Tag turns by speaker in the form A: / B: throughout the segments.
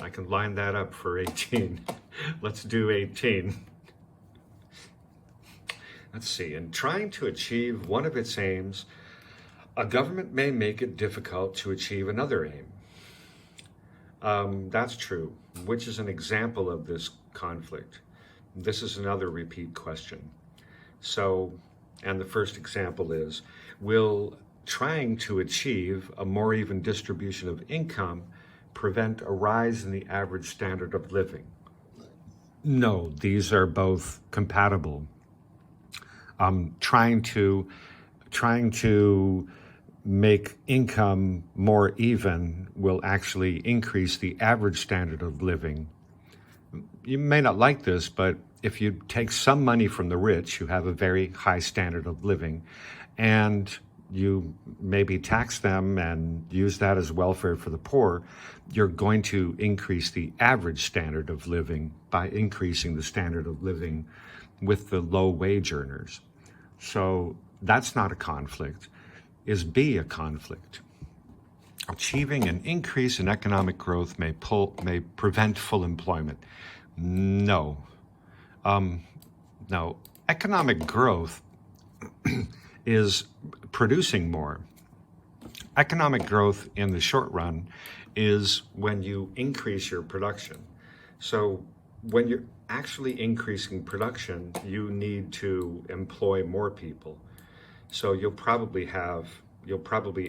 A: I can line that up for 18. Let's do 18. Let's see. In trying to achieve one of its aims, a government may make it difficult to achieve another aim. That's true. Which is an example of this conflict? This is another repeat question. So, and the first example is, will trying to achieve a more even distribution of income prevent a rise in the average standard of living? No, these are both compatible. Trying to make income more even will actually increase the average standard of living. You may not like this, but if you take some money from the rich who have a very high standard of living, and you maybe tax them and use that as welfare for the poor, you're going to increase the average standard of living by increasing the standard of living with the low wage earners. So that's not a conflict. Is B a conflict? Achieving an increase in economic growth may prevent full employment. No. No. Economic growth is producing more. Economic growth in the short run is when you increase your production. So when you're actually increasing production, you need to employ more people. So you'll probably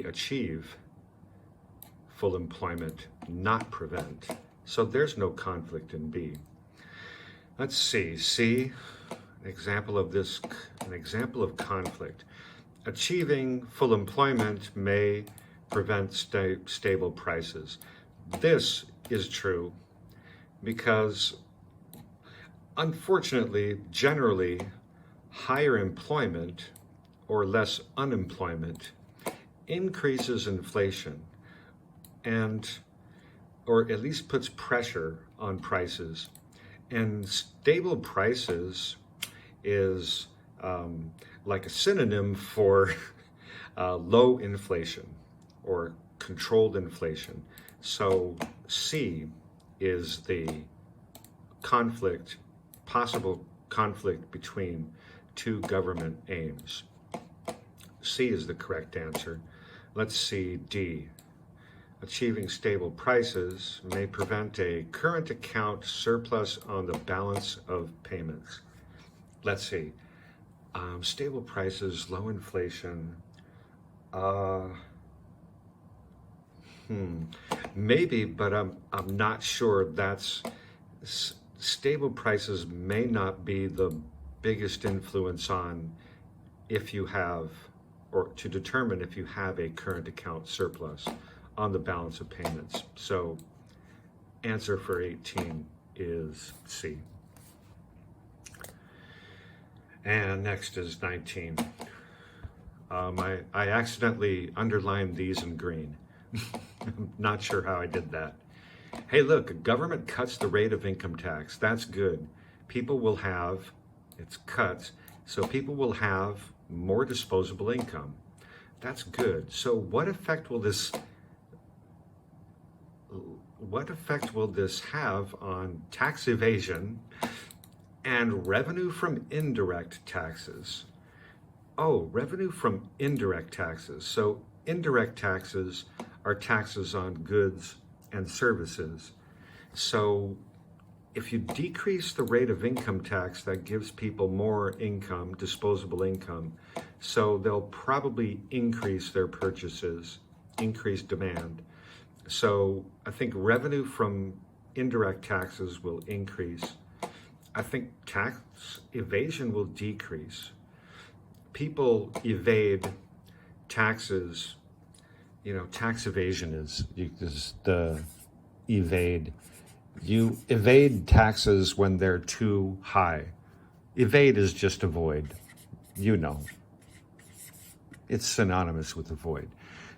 A: achieve full employment, not prevent. So there's no conflict in B. Let's see, C, an example of conflict. Achieving full employment may prevent stable prices. This is true because, unfortunately, generally, higher employment or less unemployment increases inflation or at least puts pressure on prices. And stable prices is like a synonym for low inflation or controlled inflation. So C is the possible conflict between two government aims. C is the correct answer. Let's see D. Achieving stable prices may prevent a current account surplus on the balance of payments. Let's see. Stable prices, low inflation. Maybe, but I'm not sure. Stable prices may not be the biggest influence on if you have, or to determine if you have a current account surplus on the balance of payments. So answer for 18 is C. And next is 19. I accidentally underlined these in green. I'm not sure how I did that. Hey, look, a government cuts the rate of income tax. That's good. People will have, it's cuts, so people will have more disposable income. That's good. So what effect will this have on tax evasion and revenue from indirect taxes? Oh, revenue from indirect taxes. So indirect taxes are taxes on goods and services. So if you decrease the rate of income tax, that gives people more income, disposable income. So they'll probably increase their purchases, increase demand. So I think revenue from indirect taxes will increase. I think tax evasion will decrease. People evade taxes. You know, tax evasion is the evade. You evade taxes when they're too high. Evade is just avoid. You know. It's synonymous with avoid.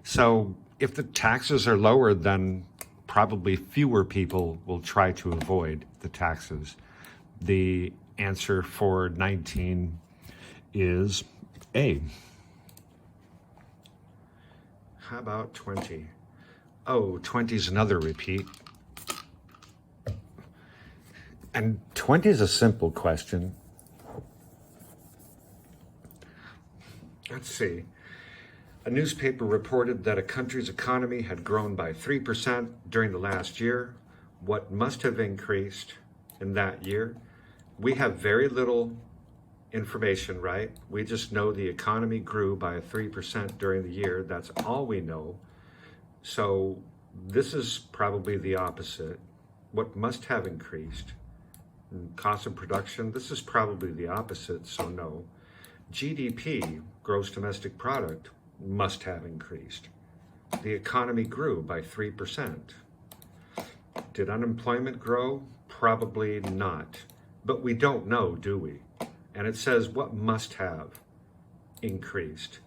A: So if the taxes are lower, then probably fewer people will try to avoid the taxes. The answer for 19 is A. How about 20? Oh, 20 is another repeat. And 20 is a simple question. Let's see. A newspaper reported that a country's economy had grown by 3% during the last year. What must have increased in that year? We have very little information, right? We just know the economy grew by 3% during the year. That's all we know. So this is probably the opposite. What must have increased? Cost of production, this is probably the opposite, so no. GDP, gross domestic product, must have increased. The economy grew by 3%. Did unemployment grow? Probably not. But we don't know, do we? And it says what must have increased.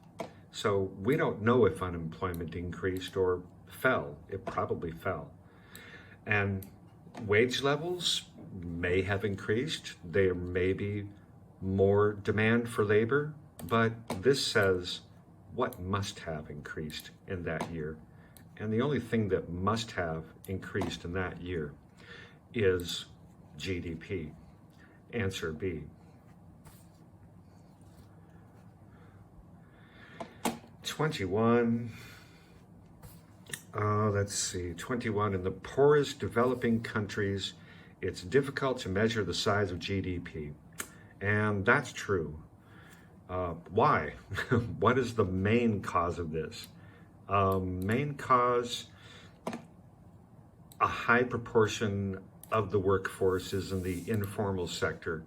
A: So we don't know if unemployment increased or fell. It probably fell. And wage levels may have increased. There may be more demand for labor, but this says what must have increased in that year. And the only thing that must have increased in that year is GDP. Answer B. 21. Let's see. 21. In the poorest developing countries, it's difficult to measure the size of GDP. And that's true. Why? What is the main cause of this? Main cause, a high proportion of the workforce is in the informal sector,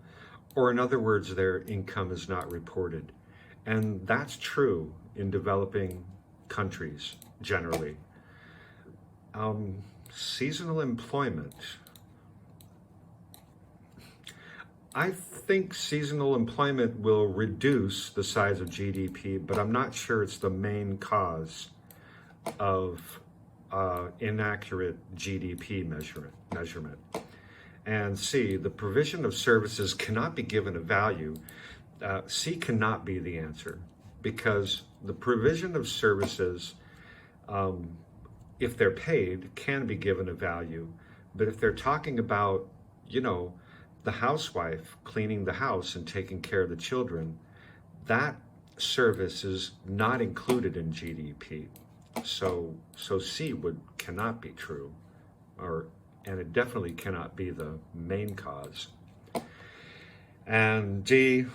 A: or in other words, their income is not reported. And that's true in developing countries generally. Seasonal employment. I think seasonal employment will reduce the size of GDP, but I'm not sure it's the main cause of inaccurate GDP measurement. And C, the provision of services cannot be given a value. C cannot be the answer, because the provision of services, if they're paid, can be given a value. But if they're talking about, the housewife cleaning the house and taking care of the children, that service is not included in GDP. So C cannot be true, and it definitely cannot be the main cause. And D,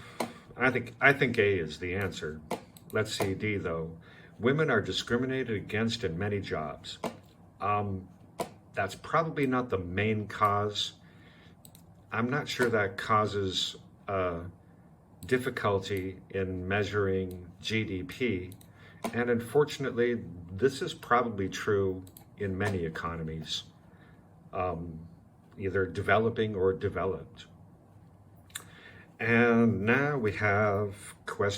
A: I think A is the answer. Let's see D though. Women are discriminated against in many jobs. That's probably not the main cause. I'm not sure that causes difficulty in measuring GDP. And unfortunately, this is probably true in many economies, either developing or developed. And now we have question.